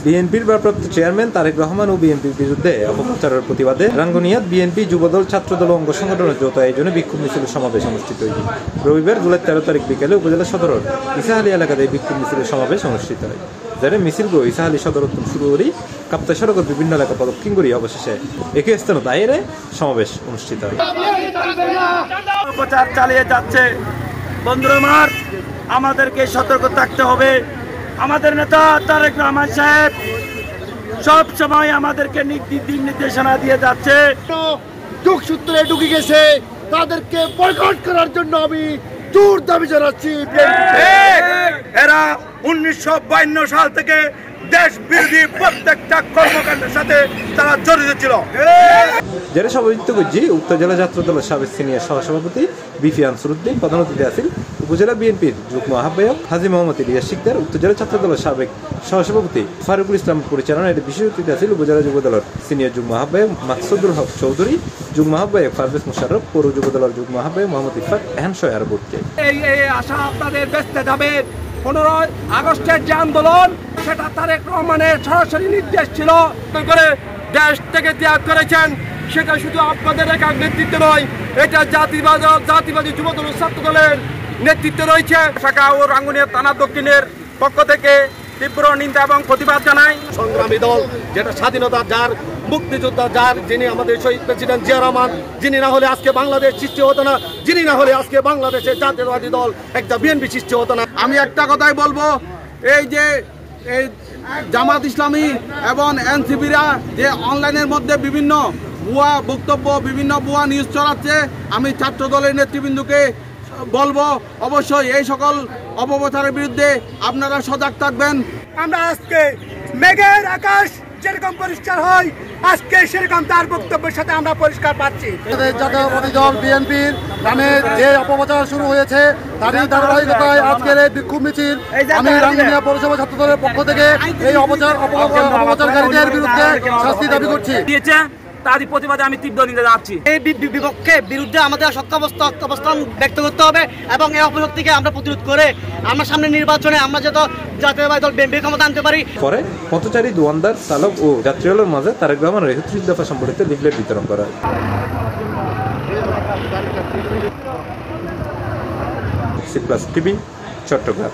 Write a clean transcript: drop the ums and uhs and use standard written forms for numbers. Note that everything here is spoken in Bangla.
বিএনপির ভারপ্রাপ্ত চেয়ারম্যান তারেক রহমান ও বিএনপির বিরুদ্ধে অপপ্রচারের প্রতিবাদে রাঙ্গুনিয়াত বিএনপি যুবদল ছাত্রদল অঙ্গ সংগঠনের যৌথ আয়োজনে বিক্ষোভ মিছিল সমাবেশ অনুষ্ঠিত হয়েছে। রবিবার জুলাই 13 তারিখ বিকেলে উপজেলা সদরের ইসাহালি এলাকাতে বিক্ষোভ মিছিলের সমাবেশ অনুষ্ঠিত হয়। যারা মিছিলগুলো ইসাহালি সদর শুরু করি কাপ্তাই সড়কের বিভিন্ন এলাকা প্রদক্ষিণ করি অবশেষে একই স্থানে দায়েরে সমাবেশ অনুষ্ঠিত হয়। প্রচার চালিয়ে যাচ্ছে। বন্ধুরা আমার, আমাদেরকে সতর্ক থাকতে হবে। আমাদের নেতা তারেক রহমান সাহেব সব সময় আমাদেরকে দিক নির্দেশনা দিয়ে যাচ্ছে। যোগসূত্রে ঢুকে গেছে, তাদেরকে বয়কট করার জন্য আমি জোর দাবি জানাচ্ছি। এরা 1952 সাল থেকে দেশ বিরোধী প্রত্যেকটা কর্মকাণ্ডের সাথে তারা জড়িত ছিল। যারা সভাপতিত্ব করছি উপজেলা ছাত্রদলের সাবেক সিনিয়র সহসভাপতি বিপি আনসুরুদ্দিন, প্রধান অতিথি আছেন উপজেলা বিএনপির যুগ্ম আহ্বায়ক হাজী মোহাম্মদ ইলিয়াস শিকদার, উপজেলা ছাত্রদলের সাবেক সহসভাপতি ফারুকুল ইসলাম পরিচালনায় বিশেষ অতিথি আছেন উপজেলা যুবদলের সিনিয়র যুগ্ম আহ্বায়ক মাকসুদুল হক চৌধুরী, যুগ্ম আহ্বায়ক পারভেজ মুশাররফ, পৌর যুবদলের যুগ্ম আহ্বায়ক মোহাম্মদ ইফাত এহন সহ আরো বোর্ডকে। এই আশা আপনাদের বেঁচতে যাবে। 15 আগস্টের যে আন্দোলন, সেটা তারেক রহমানের সরাসরি নির্দেশ ছিল করে দেশ থেকে ত্যাগ করেছেন। সেটা শুধু আপনাদের একার নেতৃত্ব নয়, এটা জাতিবাদী যুবদল ছাত্র দলের নেতৃত্ব রয়েছে। শাখা ও রাঙ্গুনিয়া থানা দক্ষিণের পক্ষ থেকে তীব্র নিন্দা এবং প্রতিবাদ জানাই। সংগ্রামী দল, যেটা স্বাধীনতা যার, মুক্তিযোদ্ধা যার, যিনি আমাদের শহীদ প্রেসিডেন্ট জিয়া রহমান, যিনি না হলে আজকে বাংলাদেশ সৃষ্টি হতো না, যিনি না হলে আজকে বাংলাদেশের জাতীয়তাবাদী দল একটা বিএনপি সৃষ্টি হতো না। আমি একটা কথাই বলবো, এই যে এই জামাত ইসলামী এবং এনসিপিরা যে অনলাইনের মধ্যে বিভিন্ন ভুয়া বক্তব্য, বিভিন্ন ভুয়া নিউজ ছড়াচ্ছে, আমি ছাত্র দলের নেতৃবৃন্দকে বলবো অবশ্যই এই সকল অপপ্রচারের বিরুদ্ধে আপনারা সজাগ থাকবেন। আমরা আজকে মেঘের আকাশ যেরকম পরিষ্কার হয়, আজকে সেরকম তার বক্তব্যের সাথে আমরা পরিষ্কার পাচ্ছি। জাতীয়তাবাদী দল বিএনপির নামে যে অপপ্রচার শুরু হয়েছে, তারই ধারাবাহিকতায় আজকের এই বিক্ষোভ মিছিল আমি রাঙ্গুনিয়া পৌরসভা ছাত্র দলের পক্ষ থেকে এই অপপ্রচারকারীদের বিরুদ্ধে শাস্তি দাবি করছি। তারই প্রতিবাদে আমি তীব্র নিন্দা জানাচ্ছি। এই বিরুদ্ধে আমাদের শক্ত অবস্থান ব্যক্ত করতে হবে এবং এই অপশক্তিকে আমরা প্রতিরোধ করে আমরা সামনে নির্বাচনে আমরা যাতে জাতীয়তাবাদী দল বিএনপি ক্ষমতা আনতে পারি। পরে পথচারী দোয়ানদার, চালক ও যাত্রীদের মাঝে তারেক রহমানের ৩১ দফা সম্পর্কিত লিফলেট বিতরণ করা হয়। C+ TV, Chittagong.